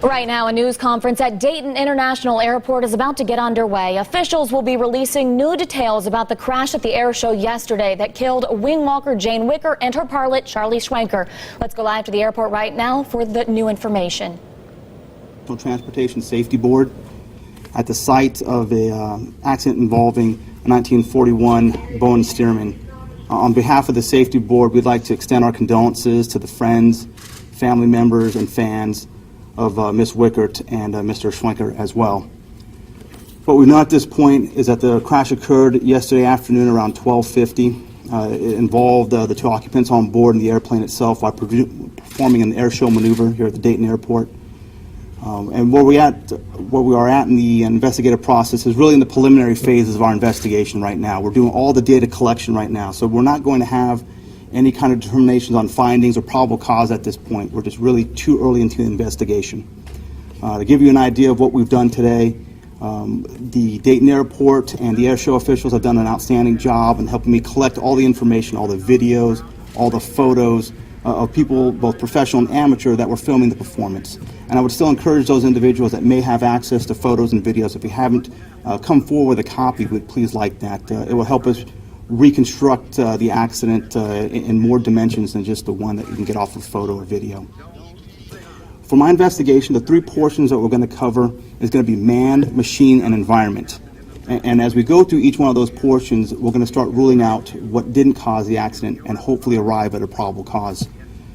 Right now, a news conference at Dayton International Airport is about to get underway. Officials will be releasing new details about the crash at the air show yesterday that killed wing walker Jane Wicker and her pilot Charlie Schwenker. Let's go live to the airport right now for the new information. Transportation Safety Board at the site of an accident involving a 1941 Boeing Stearman. On behalf of the Safety Board, we'd like to extend our condolences to the friends, family members, and fans of Ms. Wickert and Mr. Schwenker as well. What we know at this point is that the crash occurred yesterday afternoon around 12:50. It involved the two occupants on board and the airplane itself while performing an air show maneuver here at the Dayton Airport. And where we are at in the investigative process is really in the preliminary phases of our investigation right now. We're doing all the data collection right now, so we're not going to have any kind of determinations on findings or probable cause at this point. We're just really too early into the investigation. To give you an idea of what we've done today, the Dayton Airport and the air show officials have done an outstanding job in helping me collect all the information, all the videos, all the photos of people, both professional and amateur, that were filming the performance. And I would still encourage those individuals that may have access to photos and videos, if you haven't come forward with a copy, we'd please like that. It will help us reconstruct the accident in more dimensions than just the one that you can get off of photo or video. For my investigation, the three portions that we're going to cover is going to be man, machine, and environment. And as we go through each one of those portions, we're going to start ruling out what didn't cause the accident and hopefully arrive at a probable cause.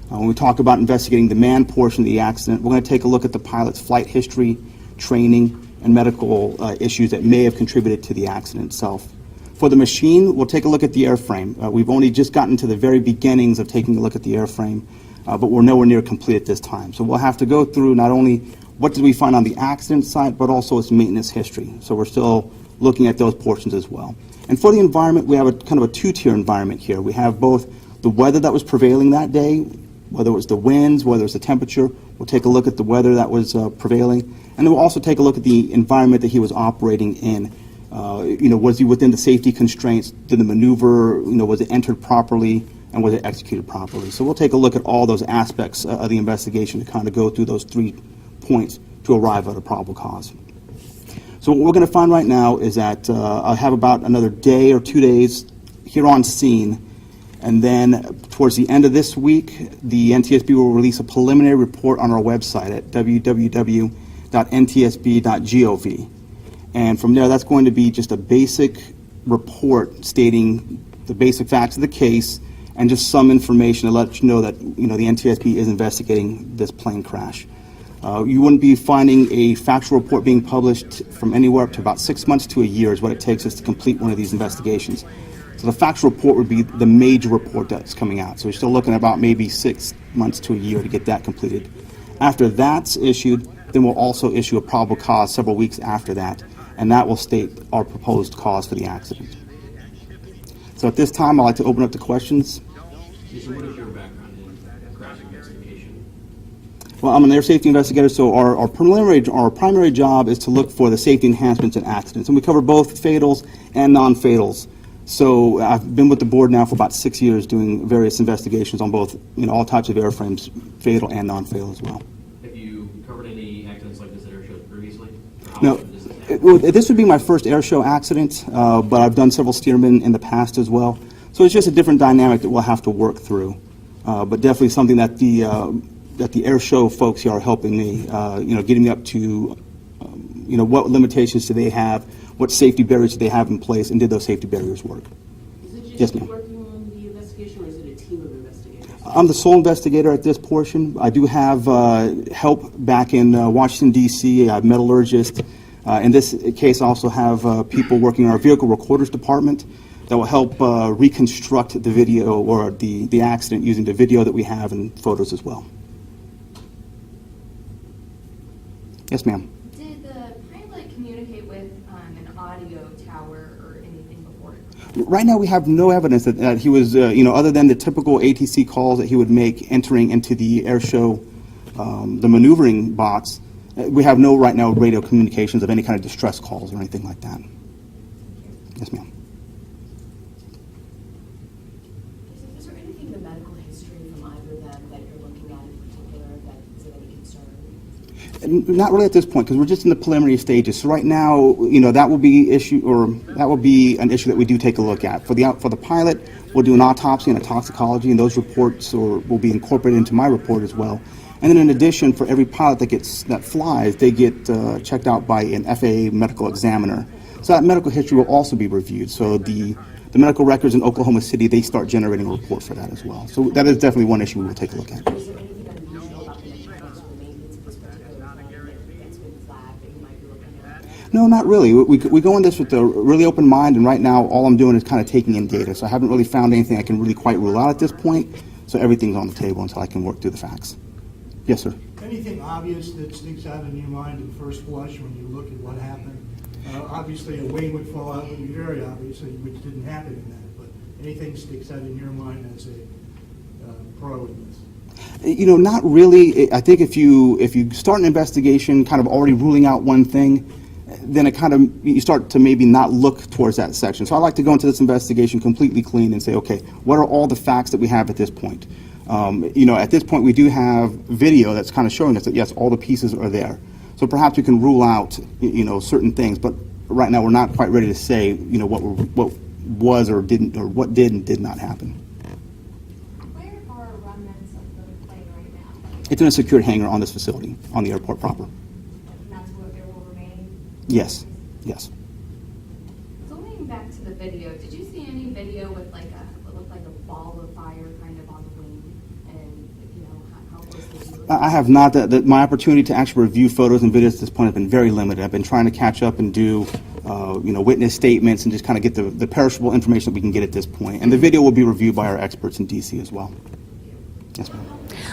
When we talk about investigating the man portion of the accident, we're going to take a look at the pilot's flight history, training, and medical issues that may have contributed to the accident itself. For the machine, we'll take a look at the airframe. We've only just gotten to the very beginnings of taking a look at the airframe, but we're nowhere near complete at this time. So we'll have to go through not only what did we find on the accident site, but also its maintenance history. So we're still looking at those portions as well. And for the environment, we have a kind of a two-tier environment here. We have both the weather that was prevailing that day, whether it was the winds, whether it was the temperature. We'll take a look at the weather that was prevailing, and then we'll also take a look at the environment that he was operating in. Was he within the safety constraints? Did the maneuver, was it entered properly, and was it executed properly? So we'll take a look at all those aspects of the investigation to kind of go through those 3 points to arrive at a probable cause. So what we're going to find right now is that I'll have about another day or 2 days here on scene, and then towards the end of this week, the NTSB will release a preliminary report on our website at www.ntsb.gov. And from there, that's going to be just a basic report stating the basic facts of the case and just some information to let you know that the NTSB is investigating this plane crash. You wouldn't be finding a factual report being published from anywhere up to about 6 months to a year is what it takes us to complete one of these investigations. So the factual report would be the major report that's coming out. So we're still looking at about maybe 6 months to a year to get that completed. After that's issued, then we'll also issue a probable cause several weeks after that, and that will state our proposed cause for the accident. So at this time, I'd like to open up to questions. So what is your background in crash investigation? Well, I'm an air safety investigator, so our primary job is to look for the safety enhancements in accidents, and we cover both fatals and non-fatals. So I've been with the board now for about 6 years doing various investigations on both, all types of airframes, fatal and non-fatal as well. Have you covered any accidents like this at air shows previously? No. This would be my first air show accident, but I've done several Stearman in the past as well. So it's just a different dynamic that we'll have to work through. But definitely something that the air show folks here are helping me, getting me up to, what limitations do they have, what safety barriers do they have in place, and did those safety barriers work? Is it just yes, you ma'am. working on the investigation, or is it a team of investigators? I'm the sole investigator at this portion. I do have help back in Washington, D.C. I have metallurgists. In this case, I also have people working in our vehicle recorders department that will help reconstruct the video or the accident using the video that we have and photos as well. Yes, ma'am. Did the pilot communicate with an audio tower or anything before? Right now, we have no evidence that he was, other than the typical ATC calls that he would make entering into the air show, the maneuvering box. We have no, right now, radio communications of any kind of distress calls or anything like that. Yes, ma'am. Is there anything in the medical history from either of them that you're looking at in particular that is of any concern? Not really at this point, because we're just in the preliminary stages. So right now, that will be an issue that we do take a look at. For the pilot, we'll do an autopsy and a toxicology, and those reports will be incorporated into my report as well. And then in addition, for every pilot that flies, they get checked out by an FAA medical examiner. So that medical history will also be reviewed. So the medical records in Oklahoma City, they start generating a report for that as well. So that is definitely one issue we will take a look at. Is there anything unusual about the maintenance or maintenance of this particular plane that's been flagged that you might be looking at? No, not really. We go in this with a really open mind, and right now all I'm doing is kind of taking in data. So I haven't really found anything I can really quite rule out at this point. So everything's on the table until I can work through the facts. Yes, sir. Anything obvious that sticks out in your mind at first blush when you look at what happened? Obviously, a wing would fall out would be very obvious, which didn't happen in that. But anything sticks out in your mind as a pro in this? Not really. I think if you start an investigation kind of already ruling out one thing, then you start to maybe not look towards that section. So I like to go into this investigation completely clean and say, okay, what are all the facts that we have at this point? At this point we do have video that's kind of showing us that yes, all the pieces are there. So perhaps we can rule out, certain things, but right now we're not quite ready to say, what was or didn't, or what did and did not happen. Where are remnants of the plane right now? It's in a secured hangar on this facility, on the airport proper. And that's where it will remain? Yes, yes. Going back to the video, did you see any video with what looked like a ball of fire kind of on the wing? And, how close did you look? I have not. My opportunity to actually review photos and videos at this point have been very limited. I've been trying to catch up and do, witness statements and just kind of get the perishable information that we can get at this point. And the video will be reviewed by our experts in D.C. as well. Yes, ma'am.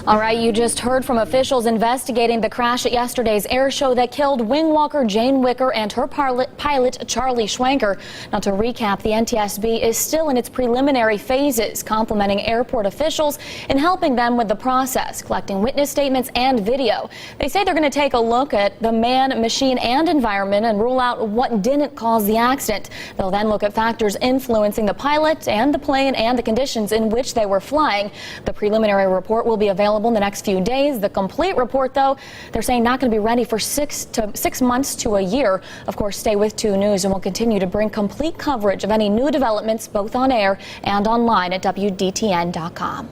All right, you just heard from officials investigating the crash at yesterday's air show that killed wing walker Jane Wicker and her pilot Charlie Schwanker. Now, to recap, the NTSB is still in its preliminary phases, complimenting airport officials in helping them with the process, collecting witness statements and video. They say they're going to take a look at the man, machine, and environment and rule out what didn't cause the accident. They'll then look at factors influencing the pilot and the plane and the conditions in which they were flying. The preliminary report will be available in the next few days. The complete report, though, they're saying not going to be ready for 6 months to a year. Of course, stay with 2 News, and we'll continue to bring complete coverage of any new developments, both on air and online at WDTN.com.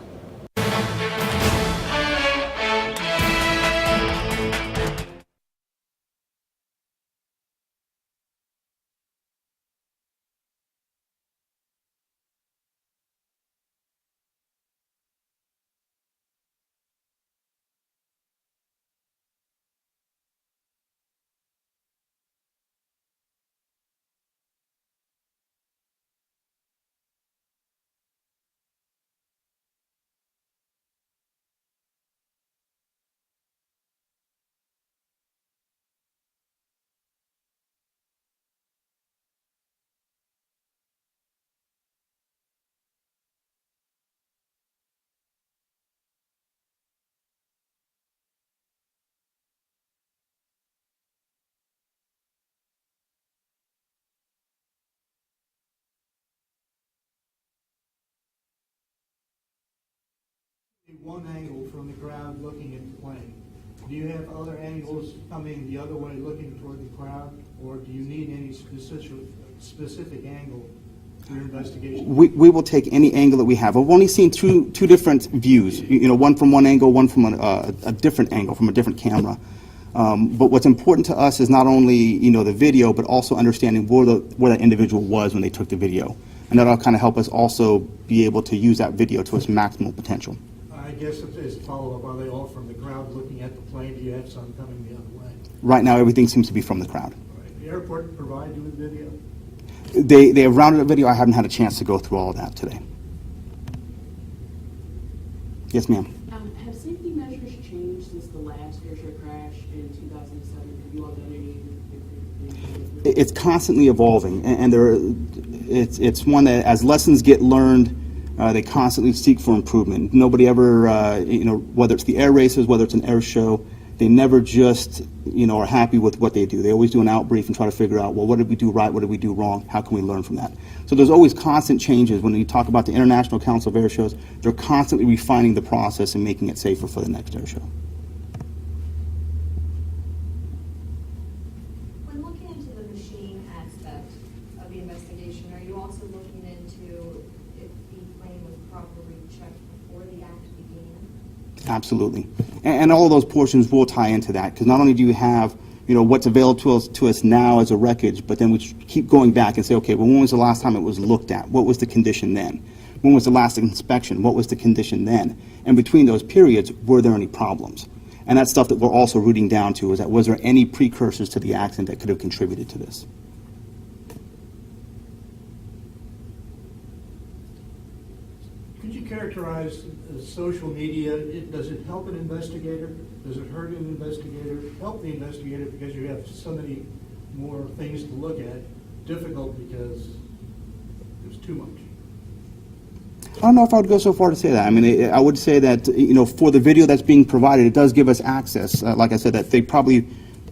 One angle from the ground looking at the plane. Do you have other angles coming the other way looking toward the crowd, or do you need any specific angle for your investigation? We will take any angle that we have. I've only seen two different views, one from one angle, one from a different angle, from a different camera. But what's important to us is not only the video, but also understanding where that individual was when they took the video. And that'll kind of help us also be able to use that video to its maximal potential. I guess as a follow-up, are they all from the crowd looking at the plane? Do you have some coming the other way? Right now, everything seems to be from the crowd. Right. The airport provide you with video? They have rounded up video. I haven't had a chance to go through all of that today. Yes, ma'am. Have safety measures changed since the last airshow crash in 2007? Have you all done any? It's constantly evolving, and it's one that as lessons get learned, they constantly seek for improvement. Nobody ever, whether it's the air races, whether it's an air show, they never just, are happy with what they do. They always do an outbrief and try to figure out, well, what did we do right? What did we do wrong? How can we learn from that? So there's always constant changes. When you talk about the International Council of Air Shows, they're constantly refining the process and making it safer for the next air show. Absolutely. And all of those portions will tie into that, because not only do you have, what's available to us now as a wreckage, but then we keep going back and say, okay, well, when was the last time it was looked at? What was the condition then? When was the last inspection? What was the condition then? And between those periods, were there any problems? And that's stuff that we're also rooting down to, is that was there any precursors to the accident that could have contributed to this? Could you characterize social media? Does it help an investigator? Does it hurt an investigator? Help the investigator because you have so many more things to look at. Difficult because there's too much. I don't know if I would go so far to say that. I mean, I would say that, for the video that's being provided, it does give us access. Like I said, that they probably,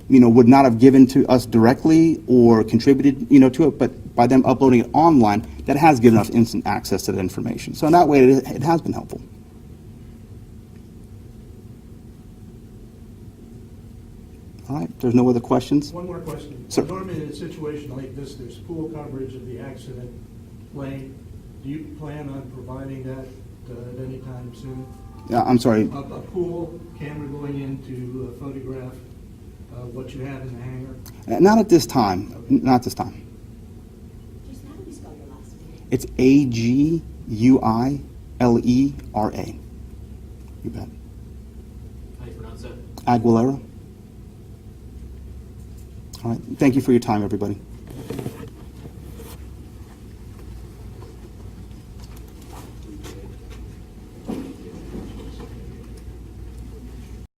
would not have given to us directly or contributed, to it, but by them uploading it online, that has given us instant access to that information. So in that way, it has been helpful. All right, if there's no other questions? One more question. Sir. Normally in a situation like this, there's full coverage of the accident plane. Do you plan on providing that at any time soon? I'm sorry. A pool camera going in to photograph what you have in the hangar? Not at this time. Okay. Not at this time. Just how do you spell your last name? It's Aguilera. You bet. How do you pronounce that? Aguilera. All right. Thank you for your time, everybody.